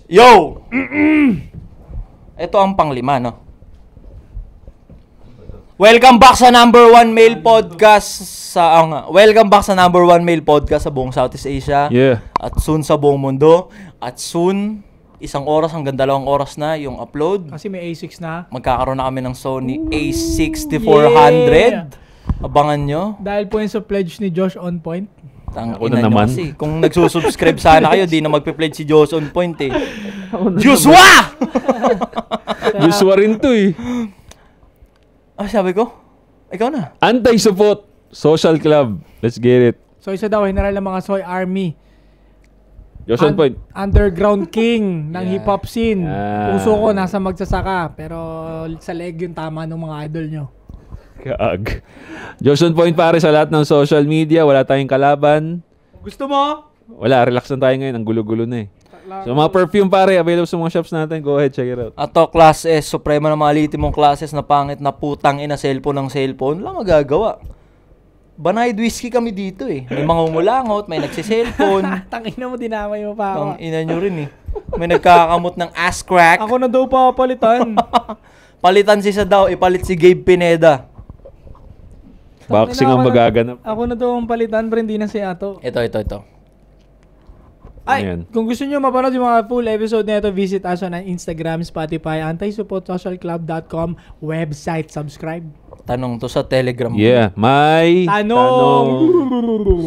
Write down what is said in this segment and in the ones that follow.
Yo! Ito ang panglima, no? Welcome back sa number one male podcast sa buong Southeast Asia. Yeah. At soon sa buong mundo. At soon, isang oras hanggang 2 oras na yung upload. Kasi may A6 na. Magkakaroon na kami ng Sony A6400. Abangan nyo. Dahil po yun sa pledge ni Josh On Point. Ako na naman. Kasi, kung nagsusubscribe sana kayo, di na magpe-pledge si Josh On Point eh. Joshua! Joshua rin to eh. Sabi ko? Ikaw na. Anti-support social club. Let's get it. So isa daw, general ng mga Soy Army. Josh On Point. Underground king ng hip-hop scene. Puso ko nasa magsasaka. Pero sa leg yung tama ng mga idol nyo. Kaag. Josh On Point pare sa lahat ng social media. Wala tayong kalaban. Gusto mo? Wala, relax lang tayo ngayon. Ang gulo-gulo na eh. So mga perfume pare, available sa mga shops natin. Go ahead, check it out. Ato, Class S, supremo na mga litimong classes na pangit na putang ina cellphone ng cellphone. Wala magagawa. Banayad whiskey kami dito eh. May mga umulangot, may nagsiselfone. Tangina mo, dinamay mo pa ako. Ang ina nyo rin eh. May nagkakamot ng ass crack. Ako na daw papalitan. Palitan si daw, ipalit si Gabe Pineda. Boxing ang magaganap. Ako na daw ang palitan, pero hindi na si Ato. Ito. Ay, Ayan. kung gusto nyo mapanood yung mga full episode na ito, visit us on Instagram, Spotify, antisupportsocialclub.com, website, subscribe. Tanong to sa Telegram. Yeah, may Tanong!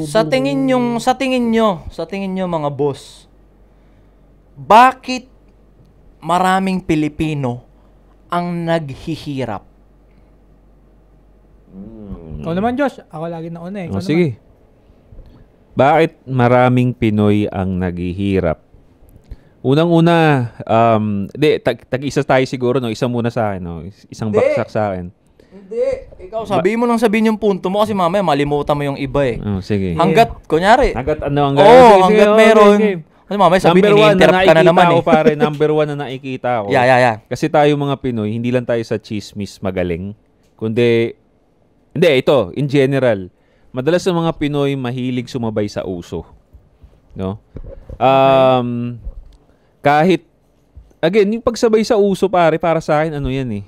Sa tingin nyo mga boss, bakit maraming Pilipino ang naghihirap? Ikaw naman, Josh. Ako lagi na una eh. Ikaw sige. Bakit maraming Pinoy ang naghihirap? Unang-una, tag-isa tayo siguro, no? Isa muna sa akin, no? Isang baksak sa akin. Hindi. Ikaw, sabihin yung punto mo kasi mamaya malimutan mo yung iba eh. Sige. Hanggat, kunyari. Hanggat hanggat meron. Kasi mamaya sabihin, ini-interrupt ka na naman eh. Pare, number one na nakikita ako. Yeah. Kasi tayo mga Pinoy, hindi lang tayo sa chismis magaling. Kundi, ito, in general, madalas ng mga Pinoy mahilig sumabay sa uso. No? Kahit, again, yung pagsabay sa uso, pare, para sa akin, ano yan eh,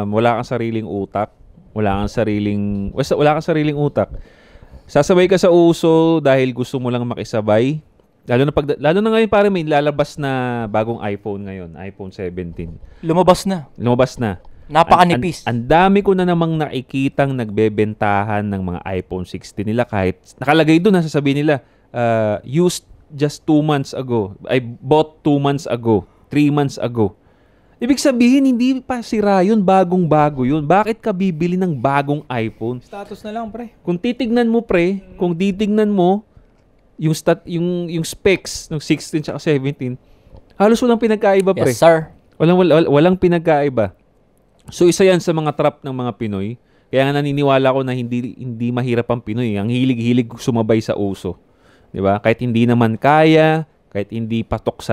wala kang sariling utak. Wala kang sariling utak. Sasabay ka sa uso dahil gusto mo lang makisabay. Lalo na ngayon, pare, may lalabas na bagong iPhone ngayon, iPhone 17. Lumabas na. Napakanipis. Ang dami ko na namang nakikitang nagbebentahan ng mga iPhone 16 nila kahit nakalagay doon, nasasabihin nila, used just 2 months ago. I bought 2 months ago, 3 months ago. Ibig sabihin, hindi pa sira yun, bagong-bago yun. Bakit ka bibili ng bagong iPhone? Status na lang, pre. Kung titignan mo, pre, yung specs ng 16 at 17, halos walang pinagkaiba, pre. Yes, sir. Walang pinagkaiba. So isa yan sa mga trap ng mga Pinoy. Kaya nga naniniwala ko na hindi mahirap ang Pinoy. Ang hilig-hilig sumabay sa uso. 'Di ba? Kahit hindi naman kaya, kahit hindi pasok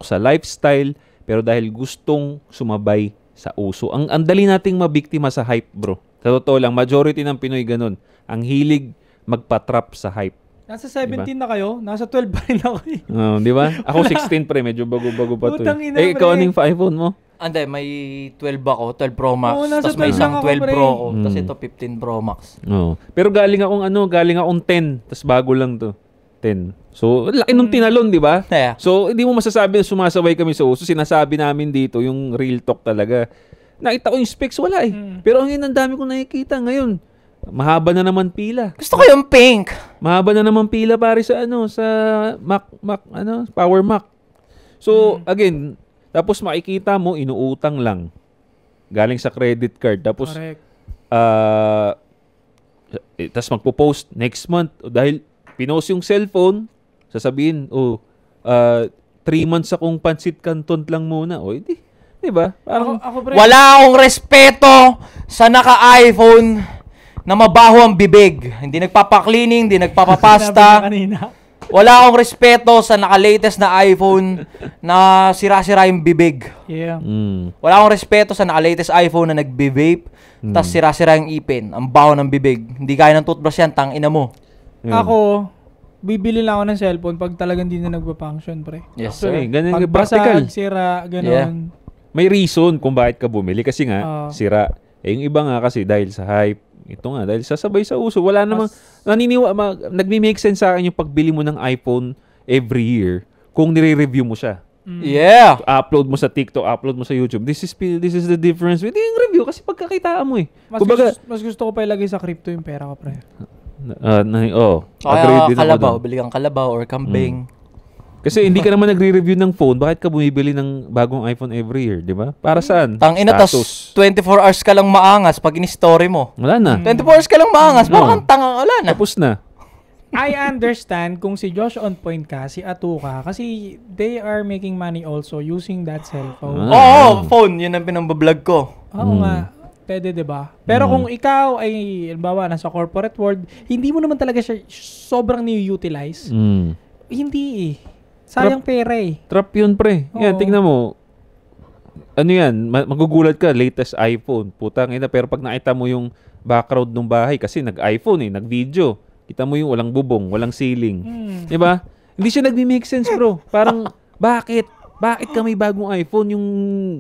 sa lifestyle, pero dahil gustong sumabay sa uso. Ang dali nating mabiktima sa hype, bro. Sa totoo lang, majority ng Pinoy ganun. Ang hilig magpa-trap sa hype. Nasa 17 na kayo, nasa 12 pa rin ako eh. Di ba? Ako 16 pre, medyo bago-bago pa to. Putang ina, ikaw anong iPhone mo? Hindi, may 12 ako, 12 Pro Max. Nasa Tapos may 12 isang lang ako, 12 pre. Pro ako. Tapos ito 15 Pro Max. Pero galing akong 10. Tapos bago lang to. 10. So, laki nung tinalon, di ba? Yeah. So, hindi mo masasabi na sumasabay kami sa uso. Sinasabi namin dito, yung real talk talaga. Nakita ko yung specs, wala eh. Pero ang dami kong nakikita ngayon. Mahaba na naman pila. Gusto ko yung pink. Mahaba na naman pila pare sa sa Power Mac. So, again, tapos makikita mo, inuutang lang. Galing sa credit card. Tapos, Correct. Tapos magpo-post next month. Dahil pinost yung cellphone, sasabihin, 3 months akong pansit canton lang muna. Di ba? Parang, Wala akong respeto sa naka-iPhone na mabaho ang bibig. Hindi nagpapa-cleaning, hindi nagpapapasta. Wala akong respeto sa naka-latest na iPhone na sira-sira yung bibig. Yeah. Wala akong respeto sa naka-latest iPhone na nagbe-vape, tas sira-sira yung ipin. Ang baho ng bibig. Hindi kaya ng toothbrush yan, tangina mo. Ako, bibili lang ako ng cellphone pag talagang di na nagpa-function, pre. Yes, Actually, sir. ganun Pag yung practical. basag, sira, ganon. May reason kung bakit ka bumili kasi nga Oo. sira. Yung iba nga kasi dahil sa hype, ito nga dahil sasabay sa uso. Wala namang nagmi-make sense sa akin yung pagbili mo ng iPhone every year kung nire-review mo siya. Yeah. Upload mo sa TikTok, upload mo sa YouTube. This is the difference with yung review kasi pagkakitaan mo eh. Mas gusto ko pa ilagay sa crypto yung pera ko, pre. Agree Kaya din ako kalabaw, dun. bili kang kalabaw or kambing. Kasi hindi ka naman nagre-review ng phone, bakit ka bumibili ng bagong iPhone every year, di ba? Para saan? Tangina, tas 24 hours ka lang maangas pag in-story mo. Wala na. 24 hours ka lang maangas, parang kang tanga, wala na. Tapos na. I understand kung si Josh on point ka, si Atu ka, kasi they are making money also using that cellphone. Oo, phone, yun ang pinambablog ko. Oo nga. Pwede, di ba? Pero kung ikaw ay, halimbawa, nasa corporate world, hindi mo naman talaga siya sobrang ni-utilize. Hindi eh. Sayang pera eh. Trap yun, pre. Yan, Oo. tingnan mo. Ano yan? Magugulat ka, latest iPhone. Putang ina, pero pag nakita mo yung background ng bahay, kasi nag-iPhone eh, nag-video. Kita mo yung walang bubong, walang ceiling. Di ba? Hindi siya nagmi-make sense, bro. Parang, bakit? Bakit ka may bagong iPhone? Yung,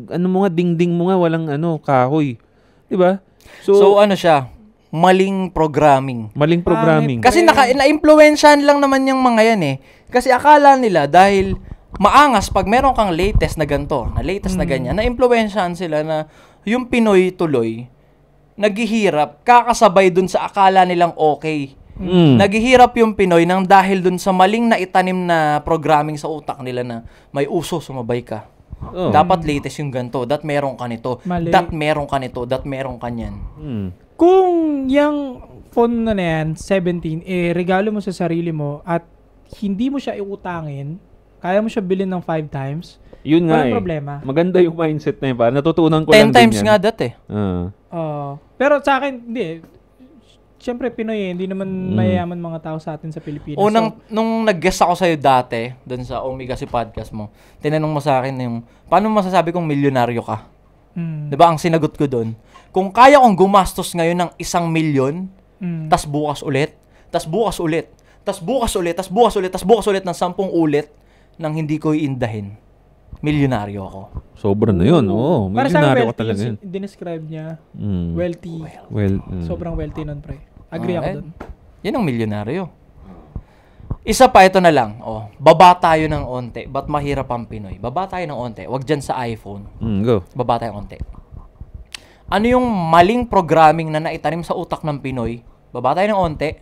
ano mo nga, dingding mo nga, walang, kahoy. Di ba? So ano siya, maling programming. Maling programming. Kasi na-influensyahan lang naman yung mga yan eh. Kasi akala nila dahil maangas pag meron kang latest na ganito, na latest na ganyan, na-influensyahan sila na yung Pinoy tuloy, naghihirap, kakasabay dun sa akala nilang okay. Naghihirap yung Pinoy nang dahil dun sa maling na itanim na programming sa utak nila na may uso, sumabay ka. Oh. Dapat latest yung ganito, that meron ka nito, Mali. that meron ka nito, that meron ka niyan. Kung yung phone na yan, 17, regalo mo sa sarili mo at hindi mo siya iutangin, kaya mo siya bilhin ng 5 times, Yun nga walang eh. problema. Maganda yung mindset na yun. Parang natutunan ko 10 lang din times yan. nga dati. Pero sa akin, hindi. Siyempre, Pinoy hindi naman mayayaman mga tao sa atin sa Pilipinas. Nung nag-guest ako sa'yo dati, dun sa Omega si podcast mo, tinanong mo sa akin yung, paano mo masasabi kong milyonaryo ka? Diba, ang sinagot ko dun, kung kaya kong gumastos ngayon ng 1 milyon, tas bukas ulit, tas bukas ulit, tas bukas ulit, tas bukas ulit, tas bukas ulit ng 10 ulit, nang hindi ko iindahin, milyonaryo ako. Sobra na yun. Oo, para sa milyonaryo akin, ka talaga yun. dinescribe niya, Mm. wealthy. Sobrang wealthy nun, pre. Agree ako dun. Yan ang milyonaryo. Isa pa, ito na lang. Baba tayo ng onte. Ba't mahirap ang Pinoy? Baba tayo ng onte. Wag dyan sa iPhone. Go. Baba tayo ng onte. Ano yung maling programming na naitanim sa utak ng Pinoy? Baba tayo ng onte.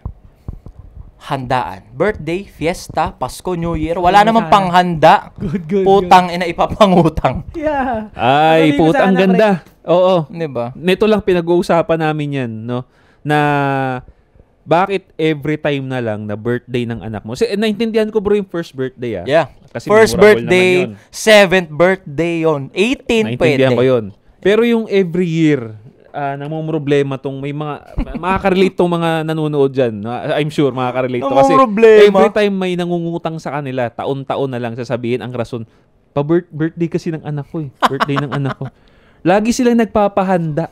Handaan. Birthday, fiesta, Pasko, New Year. Wala namang panghanda. Good. Putang ina ipapangutang. Yeah. Ay, Madali ko puta, sana, ang ganda. Oo. Di ba? Nito lang pinag-uusapan namin yan, no? Na bakit every time na lang na birthday ng anak mo? Naintindihan ko bro yung first birthday Yeah. Kasi First memorable birthday, naman yun. 7th birthday yon, 18 Naintindihan pwede. ko yun. Pero yung every year, namumroblema tong may mga, makaka-relate tong mga nanonood dyan. I'm sure makaka-relate to. Kasi Namumroblema? every time may nangungutang sa kanila, taon-taon na lang sasabihin ang rason, birthday kasi ng anak ko eh. Birthday ng anak ko. Lagi silang nagpapahanda.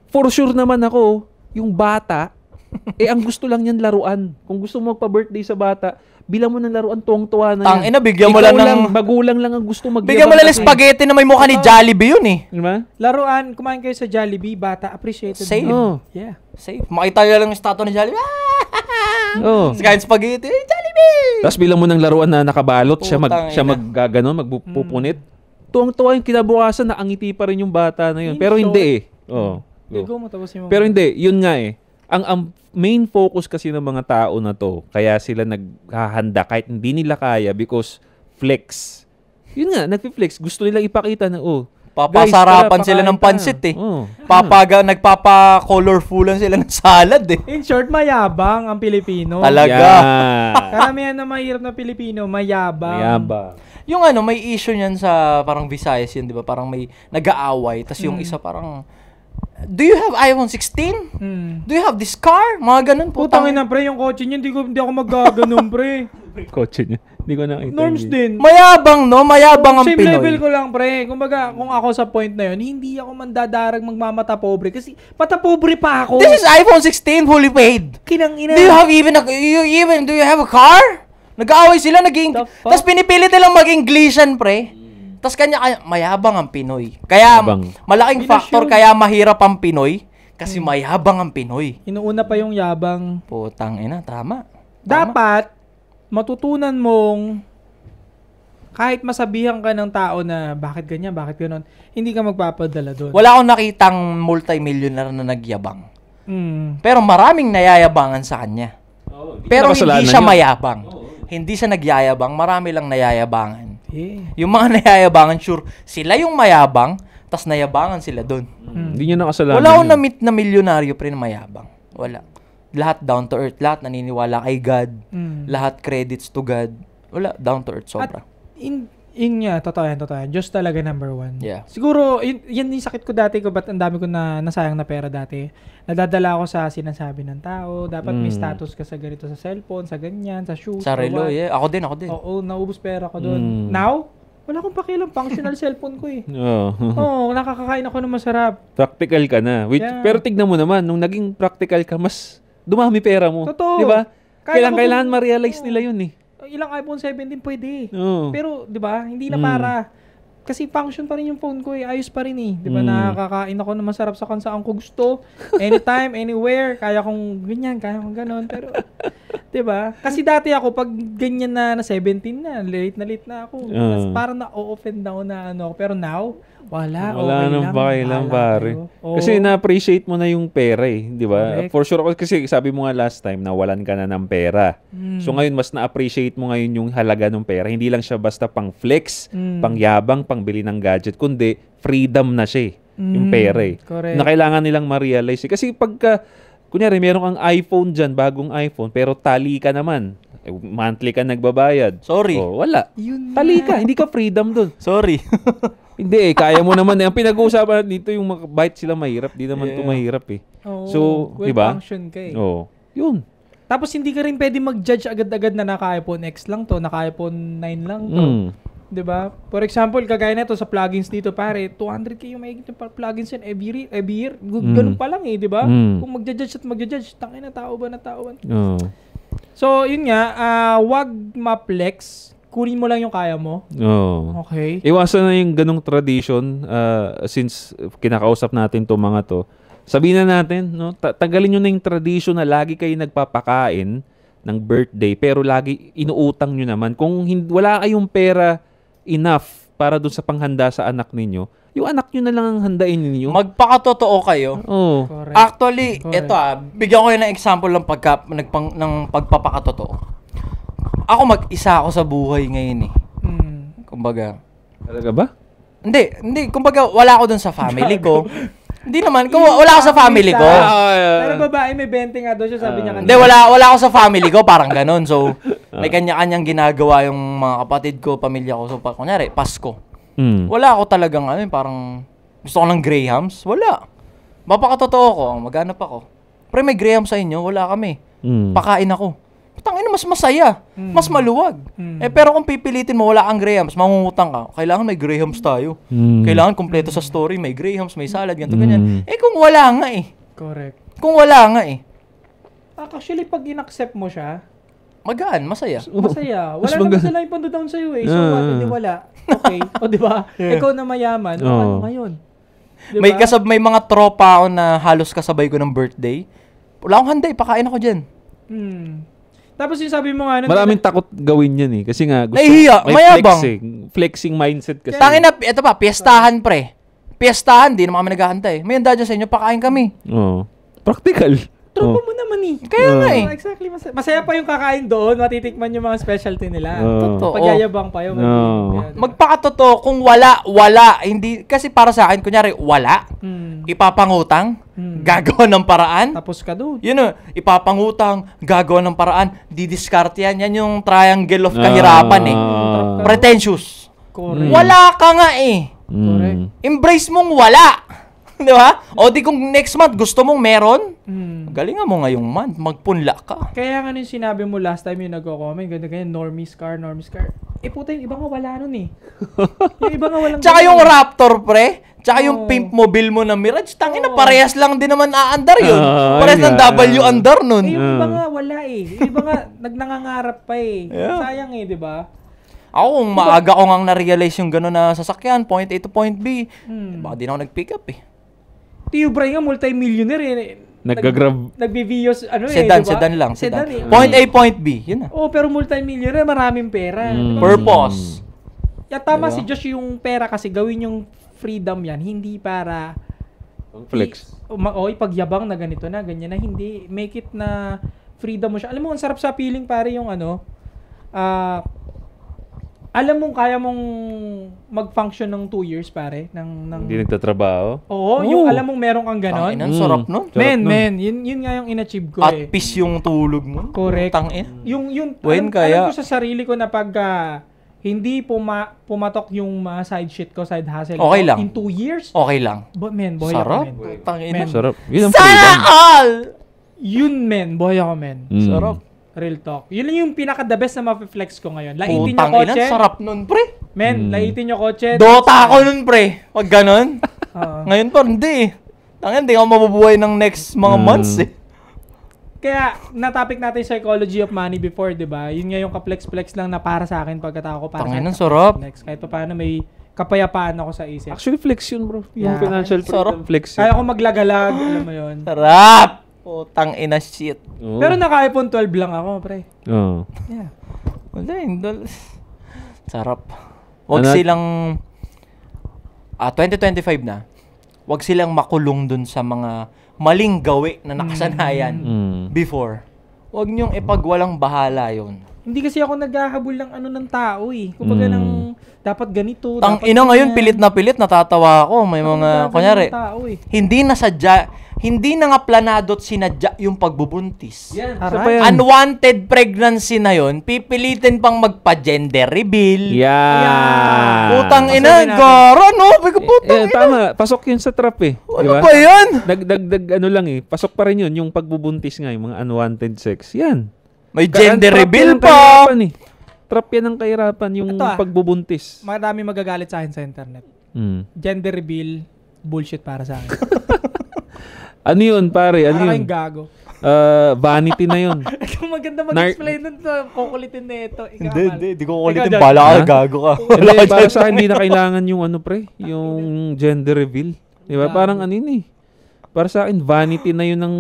For sure naman ako, yung bata, ang gusto lang niyan laruan. Kung gusto mo magpa-birthday sa bata, bilang mo ng laruan, tuwang-tuwa na yan. Tangina, bigyan mo lang ng... Magulang lang ang gusto magyabang. Bigyan mo lang ng kasi. spaghetti na may mukha ni Jollibee yun eh. Diba? Laruan, kumain kayo sa Jollibee, bata, appreciated. Same. mo. Yeah. Safe. Makita nyo lang yung statue ni Jollibee. Oh. Kain spaghetti, Jollibee! Tapos bilang mo ng laruan na nakabalot, siya Putang ina. maggaganon, magpupunit. Tuwang-tuwa yung kinabukasan, nakangiti pa rin yung bata na yun. Pero hindi eh. Oh. Go mo, tapos yung... Pero hindi, yun nga eh. Ang main focus kasi ng mga tao na to, kaya sila naghahanda kahit hindi nila kaya because flex. Yun nga, nagpi-flex. Gusto nilang ipakita na, Papasarapan guys, sila tara, ng pansit eh. Oh. Nagpapa-colorfulan sila ng salad eh. In short, mayabang ang Pilipino. Talaga. Karamihan na mahirap na Pilipino, mayabang. Mayabang. Yung may issue niyan sa parang Visayas yun, di ba? Parang may nag-aaway. Tapos yung isa parang, do you have iPhone 16? Do you have this car? Mga ganun. Putangin na, pre, yung kotse niya, hindi ako magaganon, pre. Kotse niya. Hindi ko nakita. Norms din. Mayabang, no? Mayabang ang Same Pinoy. level ko lang, pre. Kumbaga, kung ako sa point na yun, hindi ako mandadarag magmamata pobre. Kasi, mata pobre pa ako. This is iPhone 16 fully paid. Kinang ina. Do you have do you have a car? Nag-aaway sila, The fuck? Tapos pinipilit nilang mag-Englishan, pre. Tapos kanya, mayabang ang Pinoy. Kaya, Mayabang. malaking Hindi na factor sure. kaya mahirap ang Pinoy. Kasi mayabang ang Pinoy. Inuuna pa yung yabang. Putang ina, tama. Dapat, matutunan mong kahit masabihan ka ng tao na bakit ganyan, bakit gano'n, hindi ka magpapadala doon. Wala akong nakitang multimillionaire na nagyabang. Mm. Pero maraming nayayabangan sa kanya. Pero hindi siya mayabang. Hindi siya nagyayabang. Marami lang nayayabangan. Yeah. Yung mga nayayabangan, sure, sila yung mayabang, tas nayabangan sila doon. Hindi niya nakasalanan. Wala akong na-meet na milyonaryo pre na mayabang. Wala. Lahat down to earth. Lahat naniniwala kay God. Lahat credits to God. Wala. Down to earth sobra. At yun nga, totoo yan. Diyos talaga number one. Yeah. Siguro, yan yung sakit ko dati ko, ba't ang dami ko na nasayang na pera dati. Nadadala ako sa sinasabi ng tao. Dapat may status ka sa ganito sa cellphone, sa ganyan, sa shoes. Sa relo, yeah. Ako din. Oo, naubos pera ko doon. Now, wala akong pakialam. Functional cellphone ko eh. Oo, nakakakain ako ng masarap. Practical ka na. Yeah. Pero tignan mo naman, nung naging practical ka, mas dumami pera mo. Totoo. Di ba? Kaya Kailangan ma-realize nila yun eh. Ilang iPhone 17 pwede. Oo. Pero, di ba, hindi na para. Kasi function pa rin yung phone ko eh. Ayos pa rin eh. Di ba, nakakakain ako ng masarap sa kung saan ko gusto. Anytime, anywhere. Kaya kong ganyan, kaya kong ganon. Pero, di ba? Kasi dati ako, pag ganyan na 17 na, late na ako. Parang na-offend na ako na ano. Pero now, wala okay nang lang. pakialam, pare. Kasi na-appreciate mo na yung pera eh, di ba? Correct. For sure, kasi sabi mo nga last time, nawalan ka na ng pera. So ngayon, mas na-appreciate mo ngayon yung halaga ng pera. Hindi lang siya basta pang flex, pang yabang, pang bili ng gadget, kundi freedom na siya yung pera eh. Correct. Na kailangan nilang ma-realize eh. Kasi pagka, kunyari, meron kang iPhone dyan, bagong iPhone, pero tali ka naman. Monthly ka nagbabayad. Sorry. Oh, wala. Yun Tali ka, hindi ka freedom dun. Sorry. Hindi eh, kaya mo naman eh. Ang pinag-uusapan dito yung bakit sila mahirap, di naman ito mahirap eh. Oo, So, well di ba? function ka eh. Oo. Yun. Tapos hindi ka rin pwede mag-judge agad-agad na naka-iPhone X lang to, naka-iPhone 9 lang to. 'Di ba? For example, kagaya nito sa plugins dito, pare, 200k yung mahigit yung plugins yan every year. Ganun pa lang eh, 'di ba? Kung magja-judge at magja-judge, tangina tao ba na tao. Oo. So, yun nga, wag ma-flex. Kunin mo lang yung kaya mo. Oo. Okay. Iwasan na yung ganong tradition since kinakausap natin to mga to. Sabihin na natin, no, tanggalin nyo na yung tradition na lagi kayo nagpapakain ng birthday pero lagi inuutang nyo naman. Kung wala kayong pera enough para dun sa panghanda sa anak ninyo, yung anak nyo na lang ang handain ninyo. Magpakatotoo kayo. Oo. Correct. Actually, Correct. ito bigyan ko kayo ng example ng pagpapakatotoo. Ako mag-isa ako sa buhay ngayon eh. Kumbaga. Talaga ba? Hindi. Kumbaga, wala ako dun sa family ko. Hindi naman. Kung wala ako sa family ko. Pero babae may 20 nga doon siya, sabi niya kanina. Hindi, wala ako sa family ko. Parang ganun. So, may kanya-kanyang ginagawa yung mga kapatid ko, pamilya ko. So, kunyari, Pasko. Wala ako talagang, parang gusto ko ng Grahams. Wala. Mapakatotoo ko. Maghanap ako. Pre, may Grahams sa inyo. Wala kami. Pakain ako. Tangina, mas masaya. Mas maluwag. Pero kung pipilitin mo, wala kang Grahams, mangungutang ka. Kailangan may Grahams tayo. Kailangan kompleto sa story, may Grahams, may salad, ganito, ganyan. Kung wala nga eh. Correct. Kung wala nga eh. Actually, pag in-accept mo siya, Magaan, masaya. masaya. Wala naman sila yung pandodown sa'yo eh. So, hindi wala. Okay. O, di ba? Ikaw na mayaman. O, ano ngayon? Diba? May mga tropa ako na halos kasabay ko ng birthday. Wala akong handa, pakain ako dyan. Tapos yung sabi mo nga, Maraming takot gawin yan eh. Kasi nga, gusto, Nahihiya, may mayabang. flexing mindset kasi. Tangina, ito pa, piyestahan pre. Piyestahan, di naman kami naghahanda eh. May handa dyan sa inyo, pakain kami. Oo. Practical. tropa mo naman eh. Kaya nga eh. Exactly. Masaya pa yung kakain doon, matitikman yung mga specialty nila. Totoo. Pagyayabang pa yun. Magpakatotoo, kung wala. Hindi, kasi para sa akin, kunyari, wala. Ipapangutang, gagawa ng paraan. Tapos ka doon. Yun o, ipapangutang, gagawa ng paraan, didiskarte yan. Yan yung triangle of kahirapan eh. Pretentious. Correct. Wala ka nga eh. Correct. Embrace mong wala. Di ba? O di kung next month gusto mong meron, galingan mo ngayong month, magpunla ka. Kaya nga yung sinabi mo last time yung nagko-comment, ganyan, normies car. Eh puta, yung iba nga wala nun eh. Yung iba nga walang Tsaka ganun yung eh. Raptor, pre. Tsaka yung Pimp Mobile mo na Mirage, tangina, parehas lang din naman aandar yun. Parehas ng W andar nun. Eh, yung iba nga wala eh. Yung iba nga nagnangangarap pa eh. Yeah. Sayang eh, di ba? Ako, kung maaga ko ngang na-realize yung gano'n na sasakyan, point A to point B, baka di na ako nag-pick up eh. Tio Bray nga, multi-millionaire eh. Nagga-grab. Nagbi-videos, ano Sedan, diba? sedan lang. Sedan eh. Point A, point B, yun na. Oh, pero multi-millionaire, maraming pera. Diba? Purpose. Yeah, tama Diba? si Josh yung pera kasi gawin yung freedom yan, hindi para Flex. ipagyabang na ganito na, ganyan na, hindi. Make it na freedom mo siya. Alam mo, ang sarap sa feeling pare yung ano, alam mong kaya mong mag-function ng 2 years pare Hindi nagtatrabaho. Oo, yung alam mong meron kang ganon. Tangina, sarap nun. Yun nga yung in-achieve ko At eh. peace yung tulog mo. Correct. Tangina. Yung When alam kaya? ko sa sarili ko na pag hindi pumatok yung mga side shit ko, side hustle Okay ko, lang. in 2 years, Okay lang. men, boy Sarap. ako, men. Tangina. Men. Sarap. Yun ang Sana freedom. all! Yun, men, boy ako, men. Sarap. Real talk. Yun lang yung pinaka-the best na ma-flex ko ngayon. Laitin Putang yung ina, kotse. sarap nun, pre. Men, laitin yung kotse. Dota ako nun, pre. Wag ganon. Oo. Ngayon pa, hindi. Tangina, hindi ako mabubuhay ng next mga months eh. Kaya, na-topic natin yung psychology of money before, di ba? Yun nga yung ka-flex-flex lang na para sa akin pagkatao ko. Para Tangina, sa sarap. flex. Kahit pa paano may kapayapaan ako sa isip. Actually, flex yun, bro. Yung Yeah. financial freedom, flex yun. Kaya ko maglagalag, alam mo yun. Sarap. Putang ina shit. Oo. Pero naka-iPhone 12 lang ako, pre. Oo. Yeah. Wala, hindi. Sarap. Wag Ano? silang 2025 na. Wag silang makulong dun sa mga maling gawi na nakasanayan before. Wag niyong ipagwalang bahala yon. Hindi kasi ako naghahabol ng ano ng tao eh. Kumbaga ng dapat ganito. Tang dapat ina ngayon, ganyan. pilit na pilit, natatawa ako. May mga, Dapat kunyari, ganun ng tao eh. hindi na nga planado at sinadya yung pagbubuntis. Yan. Aray. Isa pa yan. Unwanted pregnancy na yon, pipilitin pang magpa-gender reveal. Yan. Putang Pasabi ina, natin. gara, no? Putang ina. Tama. Pasok yun sa trap eh. Ano Diba? ba yan? Dagdag ano lang eh. Pasok pa rin yun. Yung pagbubuntis nga, yung mga unwanted sex. Yan. May Kaya gender trap reveal yan ang pa. kahirapan eh. Trap yan ang kahirapan, yung Ito ah. pagbubuntis. Marami magagalit sa akin sa internet. Gender reveal, bullshit para sa akin. Ano yun, pare? Ano Para yun? kayong gago. Vanity na yun. Kung maganda mag-explain nun to, kukulitin na ito. Hindi ko kulitin. Ikaw, Bala ka, Ha? gago ka. Hindi, para sa akin, hindi na kailangan yung ano, pre. Yung gender reveal. Di ba? Parang ano yun eh. Para sa akin, vanity na yun ng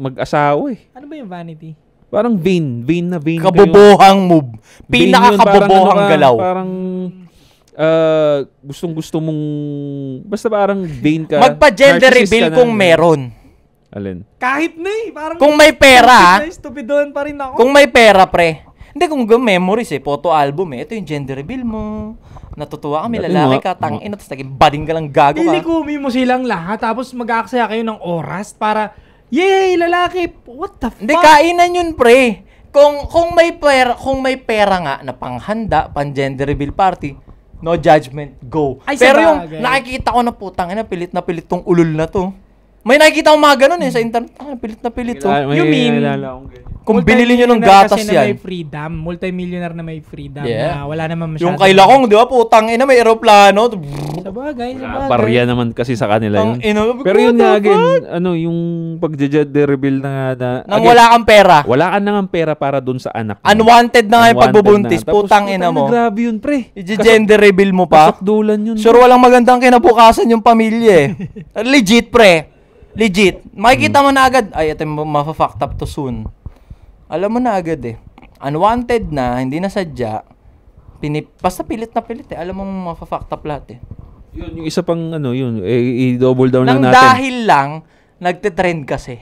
mag-asawa eh. Ano ba yung vanity? Parang vain na vain. Kabobohang move. Vain yun, Pinaka-kabobohang galaw. Parang gustong-gusto mong basta parang vain ka. Magpa-gender narcissist reveal ka na. kung meron. Alin? Kahit na eh. Parang Kung may pera, stupidon pa rin ako. kung may pera, pre. Hindi, kung memories eh, photo album eh. Ito yung gender reveal mo. Natutuwa kami, Dati lalaki mga- ka, tangina, tapos naging bading ka lang, gago ka. Lilikumi mo silang lahat, tapos mag-aaksaya kayo ng oras para, yay, lalaki! What the fuck? Hindi, kainan yun, pre. Kung may pera nga na panghanda, pang gender reveal party, no judgment, go. Ay, Pero yung sabagay. nakikita ko na putang ina, pilit na pilit tong ulol na to. May nakikita ko mga ganun eh sa internet. Pilit na pilit to. You mean- Kung binili nyo ng Multi-millionaire gatas kasi na may yan. freedom. Multi-millionaire na may freedom. Yeah. Na wala naman masyado. Yung kay Lakong, di ba? Putang ina, may eroplano. Sabagay. Barya naman kasi sa kanila yun. Ina, Pero yun nga again, ano, yung pag-gender reveal na Nang again, wala kang pera. wala ka nang pera para dun sa anak mo. Unwanted na nga yung Unwanted pagbubuntis. na. Tapos, Putang ina mo. Grabe yun, pre. I-gender reveal mo pa. Kasakdulan yun. Sure, walang magandang kinabukasan yung pamilya eh. Legit, pre. Legit. Makikita mo na agad, ay, ito mafa-fucked up to soon. Alam mo na agad eh. Unwanted na, hindi na sadya. Basta pilit na pilit eh. Alam mo mafa-fucked up lahat eh. Yun, yung isa pang ano, yun, i-double down Nang lang natin. dahil lang, nagtitrend kasi.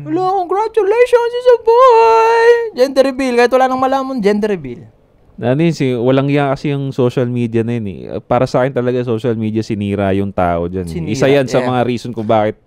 Hello, congratulations, is a boy! Gender reveal. Kahit wala nang malaman, gender reveal. Ano yun, walang iya kasi yung social media na yun eh. Para sa akin talaga social media sinira yung tao dyan. Sinira, Isa yan sa yeah. mga reason kung bakit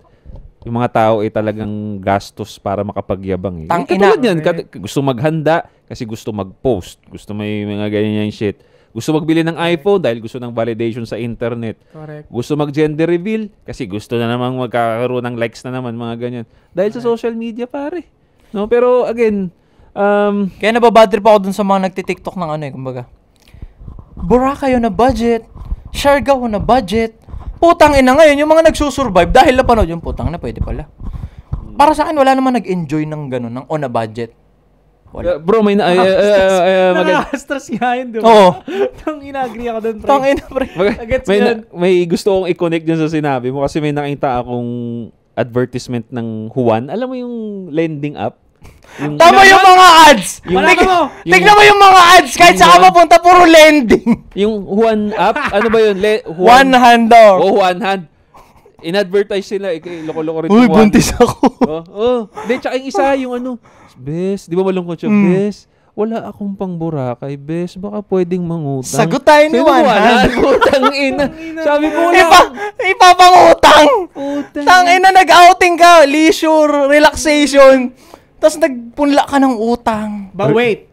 yung mga tao ay talagang gastos para makapagyabang eh. Tang Katulad ina. yan, gusto maghanda kasi gusto mag-post. Gusto may mga ganyan shit. Gusto magbili ng iPhone dahil gusto ng validation sa internet. Correct. Gusto mag-gender reveal kasi gusto na namang magkakaroon ng likes na naman, mga ganyan. Dahil sa social media, pare. No, pero again, Kaya nababad trip ako dun sa mga nagtitiktok ng kumbaga. Bura kayo na budget. Share ko na budget. Putang ina ngayon, yung mga nagsusurvive dahil napanood yung putang na pwede pala. Para sa akin, wala naman nag-enjoy ng gano'n, ng on a budget. Wala. bro, may Nakaka-stress nga yun, diba? Oo. Tang ina-agree ako dun, pre. Tang ina, pre. Gets yun. may gusto akong i-connect dyan sa sinabi mo kasi may nakita akong advertisement ng Juan. Alam mo yung lending app? Yung, Tama yung mga ads! Tignan mo yung mga ads kahit saan ka mapunta, puro lending. yung Juan app, ano ba yun? One hand daw. Oh, one hand. In-advertise sila, loko-loko rin. Uy, Juan. buntis ako. Hindi, tsaka yung isa, yung Bes, di ba malungkot siya? Bes, wala akong pang Boracay, Bes. Baka pwedeng mangutang. Sagot tayo ni One Hand. Utang ina. Sabi ko, wala. Ipapangutang. Utang. Tang ina, nag-outing ka. Leisure, relaxation. Tapos nagpunla ka ng utang. But wait.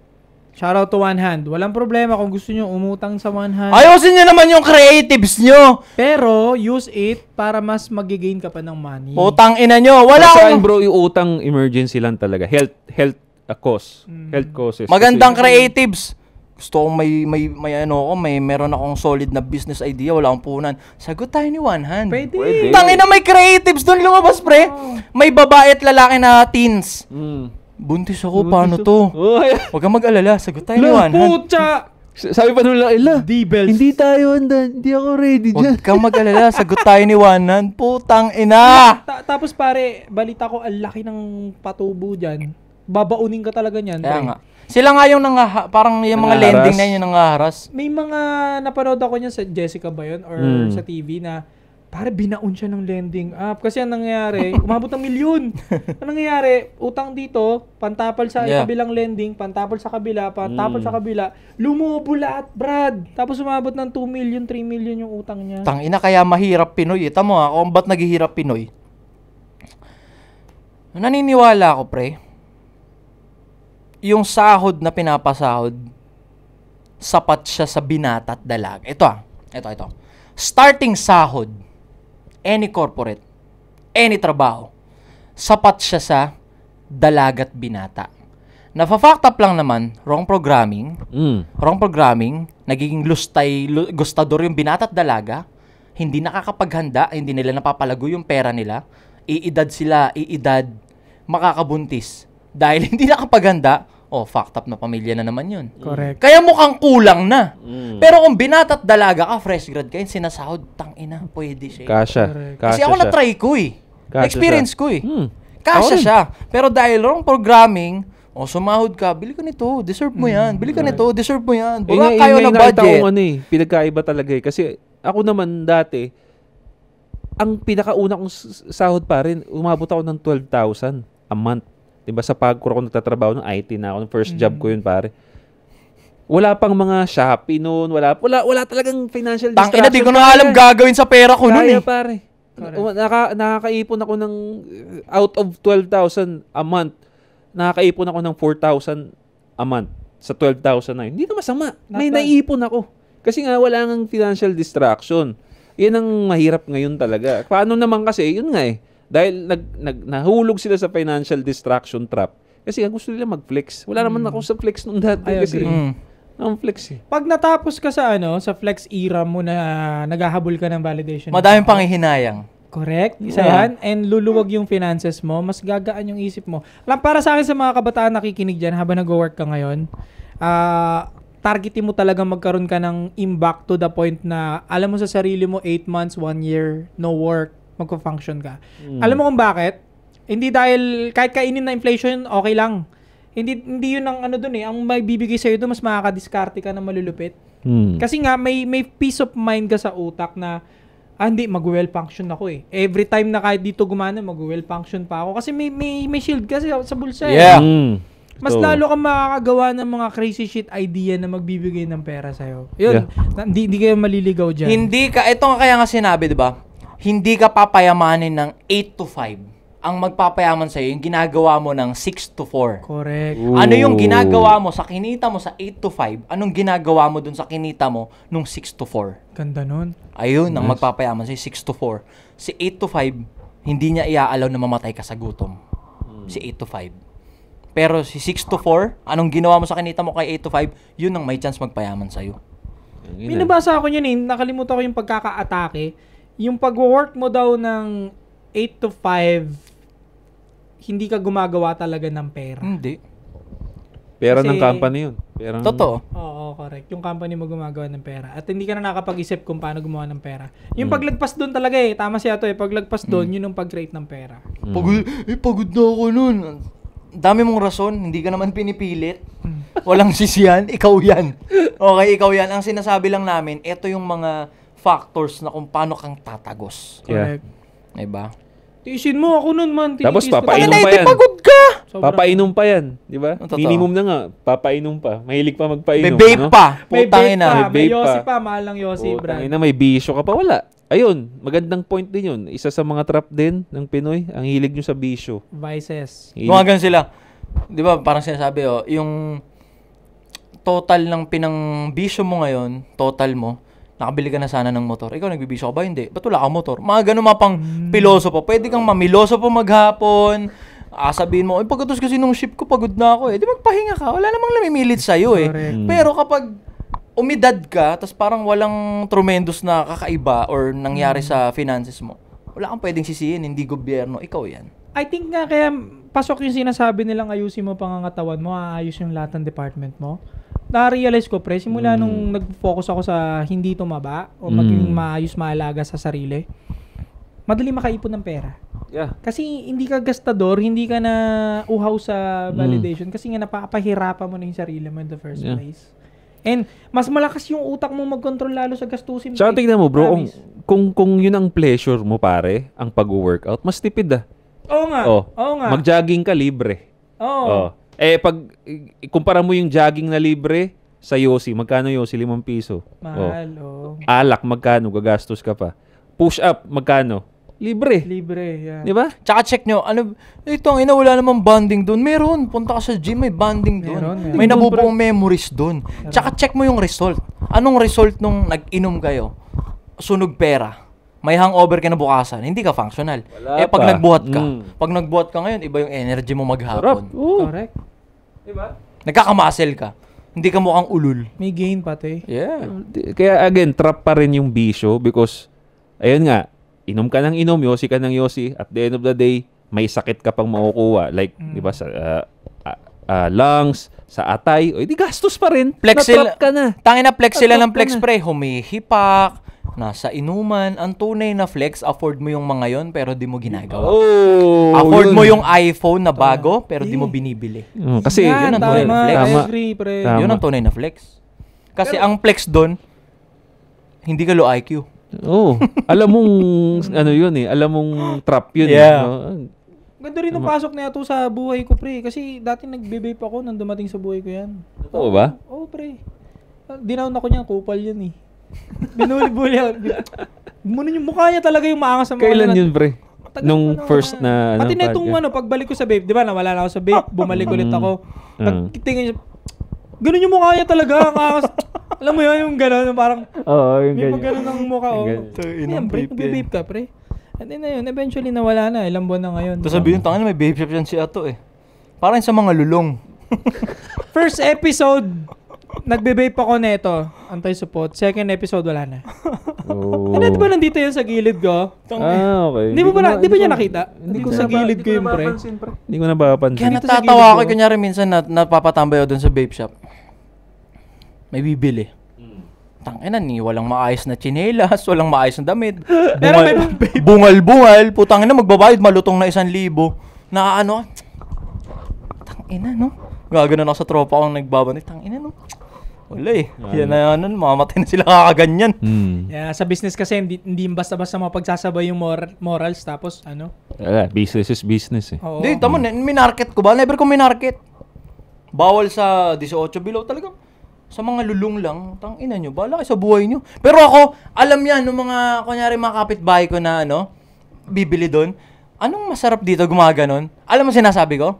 Shout out to One Hand. Walang problema kung gusto nyo umutang sa One Hand. Ayusin nyo naman yung creatives nyo. Pero, use it para mas magigain ka pa ng money. Utang ina nyo. Wala Sa akin, akong... bro, yung utang emergency lang talaga. Health cause. Health causes. Magandang Kasi- creatives. Gusto kong meron akong solid na business idea, wala akong punan. Sagot tayo ni One Hand. Pwede. Tangina, may creatives doon lumabas, pre. May babae at lalaki na teens. Buntis ako, paano to? Oh, Huwag kang mag-alala, sagot tayo ni One Hand. Pucha! sabi pa nila, D-bells. hindi tayo andan. Hindi ako ready dyan. Huwag kang mag-alala, sagot tayo ni One Hand. Putang ina! Tapos pare, balita ko, ang laki ng patubo dyan. Babaunin ka talaga niyan. Kaya pre. nga. Sila nga yung parang yung mga Nangaharas. lending na yun yung nangaharas. May mga napanood ako niyan sa Jessica ba yun? Or sa TV na pare binaon siya ng lending app. Kasi ang nangyayari, umabot ng milyon. Ang nangyayari, utang dito, pantapal sa kabilang lending, pantapal sa kabila, pantapal sa kabila, lumubo lahat, Brad. Tapos umabot ng 2 million, 3 million yung utang niya. Tangina, kaya mahirap Pinoy. Tamo nga, kung ba't naghihirap Pinoy? Naniniwala ako, pre. Yung sahod na pinapasahod, sapat siya sa binata at dalaga. Ito. Starting sahod, any corporate, any trabaho, sapat siya sa dalaga at binata. Nafa-fact up lang naman, wrong programming, nagiging gustador yung binata at dalaga, hindi nakakapaghanda, hindi nila napapalago yung pera nila, iidad, makakabuntis. Dahil hindi nakapaghanda, fucked up na pamilya na naman yun. Correct. Kaya mukhang kulang na. Pero kung binata at dalaga ka, fresh grad ka, yung sinasahod, tangina, pwede siya. Kasha. Kasi ako na-try ko eh. Kasha Experience siya. ko eh. Kasha siya. Pero dahil wrong programming, sumahod ka, bili ka nito, deserve mo yan. Bili ka nito, deserve mo yan. Baka kayo ng budget. Pinagkaiba talaga eh. Kasi ako naman dati, ang pinakauna kong sahod pa rin, umabot ako ng 12,000 a month. Diba sa Pagcor ako nagtatrabaho ng IT na ako. First job ko yun, pare. Wala pang mga Shopee noon. Wala talagang financial distraction. Tangina, di ko na alam gagawin sa pera ko noon eh. Kaya, pare. Nakakaipon ako ng out of 12,000 a month. Nakakaipon ako ng 4,000 a month sa 12,000 na yun. Hindi na masama. May naiipon ako. Kasi nga wala nang financial distraction. Yan ang mahirap ngayon talaga. Paano naman kasi, yun nga eh. Dahil nahulog sila sa financial distraction trap. Kasi gusto nila mag-flex. Wala naman ako sa flex nung dati. Kasi ang flex eh. Pag natapos ka sa sa flex era mo na naghahabol ka ng validation. Madaming panghihinayang. Correct. Isa yan. And luluwag yung finances mo. Mas gagaan yung isip mo. Para sa akin sa mga kabataan nakikinig dyan habang nag-work ka ngayon, targetin mo talaga magkaroon ka ng impact to the point na alam mo sa sarili mo 8 months, 1 year, no work, magko-function ka. Alam mo kung bakit? Hindi dahil kahit kainin na inflation, okay lang. Hindi yun ang doon eh. Ang may bibigay sa'yo doon, mas makakadiskarte ka na malulupit. Kasi nga, may peace of mind ka sa utak na, hindi, mag-well function ako eh. Every time na kahit dito gumana, mag-well function pa ako. Kasi may shield ka sa bulsa eh. Yeah. Mas lalo kang makakagawa ng mga crazy shit idea na magbibigay ng pera sa'yo. Yun, hindi kayo maliligaw dyan. Ito nga kaya nga sinabi, di ba? Hindi ka papayamanin ng 8 to 5. ang magpapayaman sa'yo, yung ginagawa mo ng 6 to 4. Correct. Ooh. Ano yung ginagawa mo sa kinita mo sa 8 to 5? Anong ginagawa mo dun sa kinita mo nung 6 to 4? Ganda nun. Ayun, ang magpapayaman sa'yo, 6 to 4. Si 8 to 5, hindi niya iaalaw na mamatay ka sa gutom. Si 8 to 5. Pero si 6 to 4, anong ginawa mo sa kinita mo kay 8 to 5, yun ang may chance magpayaman sa'yo. May nabasa ako yun nakalimutan ko yung pagkaka-atake. Yung pag-work mo daw ng 8 to 5, hindi ka gumagawa talaga ng pera. Hindi. Pera Kasi- ng company yun. Totoo. Oo, correct. Yung company mo gumagawa ng pera. At hindi ka na nakapag-isip kung paano gumawa ng pera. Yung paglagpas doon talaga tama siya to paglagpas doon, yun yung pag-create ng pera. Pagod na ako nun. Dami mong rason, hindi ka naman pinipilit. Walang sisiyan, ikaw yan. Okay, ikaw yan. Ang sinasabi lang namin, ito yung mga factors na kung paano kang tatagos. Yeah. Correct. Diba? Tiisin mo ako nun man. Tapos Tinitiis ko papainom talaga. pa yan. Pagod ka! Sobrang- Papainom pa yan, di ba? Totoo. Minimum na nga, papainom pa. Mahilig pa magpainom. May vape no? pa. May Putang vape ina. pa. May May vape Yossi pa. pa. Mahal ng Yossi, Putang brand. ina, may bisyo ka pa. Wala. Ayun, magandang point din yun. Isa sa mga trap din ng Pinoy, ang hilig nyo sa bisyo. Vices. Gumagan sila. Di ba, parang sinasabi, yung total ng pinangbisyo mo ngayon, total mo, nakabili ka na sana ng motor. Ikaw, nagbibisyo ka ba? Hindi. Ba't wala kang motor? Mga ganun mga pang pilosopo. Pwede kang mamilosopo maghapon. Sabihin mo, pagkatos kasi nung ship ko, pagod na ako eh. Di magpahinga ka. Wala namang namimilit sa'yo eh. Correct. Pero kapag umidad ka, tas parang walang tremendous na kakaiba or nangyari sa finances mo, wala kang pwedeng sisihin, hindi gobyerno, ikaw yan. I think nga kaya pasok yung sinasabi nilang ayusin mo pangangatawan mo, aayos yung lahat ng department mo. Na-realize ko, pre, simula nung nag-focus ako sa hindi tumaba o maging maayos maalaga sa sarili, madali makaipon ng pera. Yeah. Kasi hindi ka gastador, hindi ka na uhaw sa validation kasi nga napapahirapan mo na yung sarili mo in the first Yeah. place. And mas malakas yung utak mo mag-control lalo sa gastusin. Tsaka tignan mo bro, Promise. kung yun ang pleasure mo pare, ang pag-workout, mas tipid Oo nga. Oh, Oo nga. mag-jogging ka libre. Oo. Oh. Pag ikumpara mo yung jogging na libre sa Yossi, magkano Yossi? 5 piso. Mahal, oh. Alak, magkano? Gagastos ka pa. Push up, magkano? Libre. Libre, yeah. Di ba? Tsaka check nyo, ito ang ina, wala namang bonding doon. Meron, punta ka sa gym, may bonding doon. Meron. May nabubuong memories doon. Tsaka check mo yung result. Anong result nung nag-inom kayo? Sunog pera. May hangover ka na bukasan, hindi ka functional. Wala Pag pa. nagbuhat ka, pag nagbuhat ka ngayon, iba yung energy mo maghapon. Oo. Correct. Nagkakamuscle ka. Hindi ka mukhang ulul. May gain pati. Yeah. Kaya again, trap pa rin yung bisyo because, ayun nga, inom ka ng inom, yosi ka ng yosi. At the end of the day, may sakit ka pang makukuha. Like, di ba, sa lungs, sa atay, o di gastos pa rin. Flex Na-trap ka na. Tangin na flex sila ng Natrap ka flex na. pre. Humihipak, nasa inuman. Ang tunay na flex, afford mo yung mga yon pero di mo ginagawa. Oh, Afford yun. mo yung iPhone na bago pero di mo binibili. Kasi, yun Yan, ang tunay na tama. flex. Tama. Agree, pre. Tama. Yun ang tunay na flex. Kasi ang flex doon, hindi ka low IQ. oh, alam mong, ano yun eh, alam mong trap yun. Yeah. Eh, no? Ganda rin ang pasok na ito sa buhay ko, pre. Kasi dati nagbe-vape ako nang dumating sa buhay ko yan. Oo ba? Oo, pre. Dinown ako niyan, kupal yan eh. Binuli-buli ako. Muna yung mukha niya talaga yung maangas sa mga Kailan ano, yun, pre? tagal Nung pa first na, Pati na itong podcast? pagbalik ko sa vape, di ba, nawala na ako sa vape, bumalik ulit ako. Mm. Tingin niya, ganun yung mukha niya talaga, ang angas. Alam mo yun, yung ganun, yung parang, Oo, yung may pag ganun ang mukha, oh. Yung ganyan. Yan, pre, nagbe-vape ka, pre. And then na yun, eventually nawala na, ilang buwan na ngayon. Tapos sabihin, tangin may babe shop yan si Ato eh. Parang sa mga lulong. First episode, nagbe-vape ako neto, anti-support. Second episode, wala na. Oh. Ano, di ba nandito yan sa gilid ko? Okay. Di ba niya nakita? Hindi ko sa gilid ko yung pre. Hindi ko napapansin. Kaya Dito sa natatawa gilid ako, ko. kunyari minsan napapatambay ako doon sa vape shop. May bibili. Tangina ni, walang maayos na tsinelas, walang maayos na damit. Pero may Bungal-bungal, putang ina magbabayad malutong na 1,000. Na ano? Tangina no. Gaganon ako sa tropa kong nagbabanit. Tangina no. Wala eh. Yan na yan, mamatay na sila kakaganyan. Yeah, sa business kasi hindi basta-basta mapagsasabay yung morals tapos ano. Business is business eh. Oo. Hindi, tama, minarket ko ba? Never ko minarket. Bawal sa 18 below talaga. Sa mga lulong lang, tangina nyo, bahala kayo sa buhay nyo. Pero ako, alam yan, ng mga, kunyari mga kapitbahay ko na, bibili doon, Anong masarap dito gumaganon? Alam mo sinasabi ko?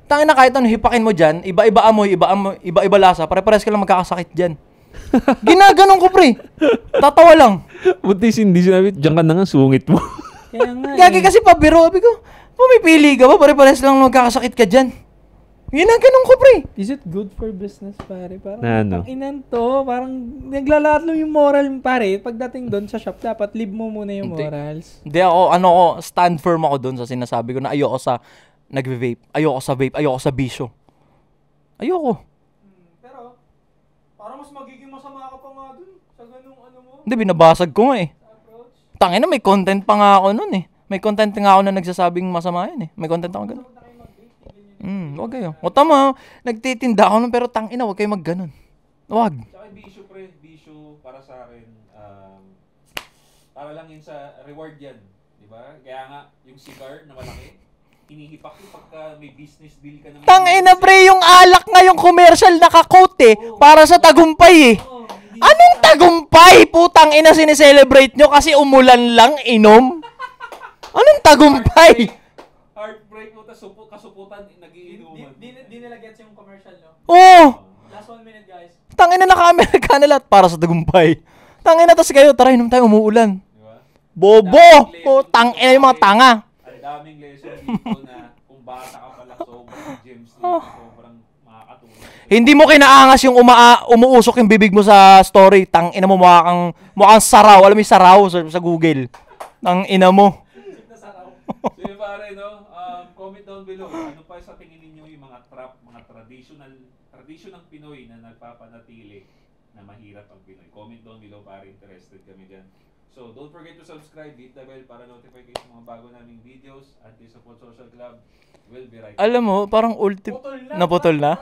Tangin na kahit ano hipakin mo dyan, iba-iba amoy, iba-iba lasa, pare-pares ka lang magkakasakit dyan. Ginaganon ko, pre. Tatawa lang. Buti hindi sinabi, diyan ka na nga, sungit mo. Kaya nga Gagi kasi pabiro. Sabi ko, pumipili ka ba? Pare-pares lang magkakasakit ka dyan. Ginaganon ko, pre. Is it good for business, pare? Parang Na ano? inan to, parang naglalatlo yung moral, pare. Pagdating doon sa shop, dapat leave mo muna yung Hindi. morals. Hindi ako, stand firm ako doon sa sinasabi ko na ayoko sa nagve-vape. Ayoko sa vape. Ayoko sa bisyo. Ayoko. Pero, parang mas magiging masama ka pa nga dun sa ganung ano mo, Hindi, binabasag ko nga eh. approach. Tangina, may content pa nga ako nun eh. May content nga ako na nagsasabing masama yan eh. May content ako ganun. Huwag kayo. O tama, nagtitinda ako nun pero tangina, huwag kayo magganon. Huwag. Tsaka bisyo, pre. Bisyo para sa akin, para lang yun sa reward yan. Diba? Kaya nga, yung cigar na malaki, hinihipak yung pagka may business deal ka naman. Tangina pre, yung alak nga yung commercial naka-coat eh. Para sa tagumpay eh. Anong tagumpay? Putang ina sineselebrate nyo kasi umulan lang, inom? Anong tagumpay? Heartbreak mo, tas kasuputan, nagiinuman. Di nila gets yung commercial, no? Oo. Last 1 minute, guys. Tangina naka-Amerikana lahat para sa tagumpay. Tangina tas kayo, tara inom tayo, umuulan. Diba? Bobo! Putang ina yung mga tanga. Ang daming lesson dito na kung bata ka pala, sobrang gems dito, sobrang makakatulong. Hindi mo kinaangas yung umuusok yung bibig mo sa story. Tang ina mo mukhang saraw. Alam mo yung saraw sa Google. Tang ina mo. So yun pare, no? Comment down below. Ano pa sa tingin ninyo yung mga trap, mga traditional Pinoy na nagpapanatili na mahirap ang Pinoy? Comment down below pare, interested kami dyan. So don't forget to subscribe, hit the bell para notify kayo sa mga bago naming videos. Anti-Support Social Club will be right back. Alam mo, parang naputol na.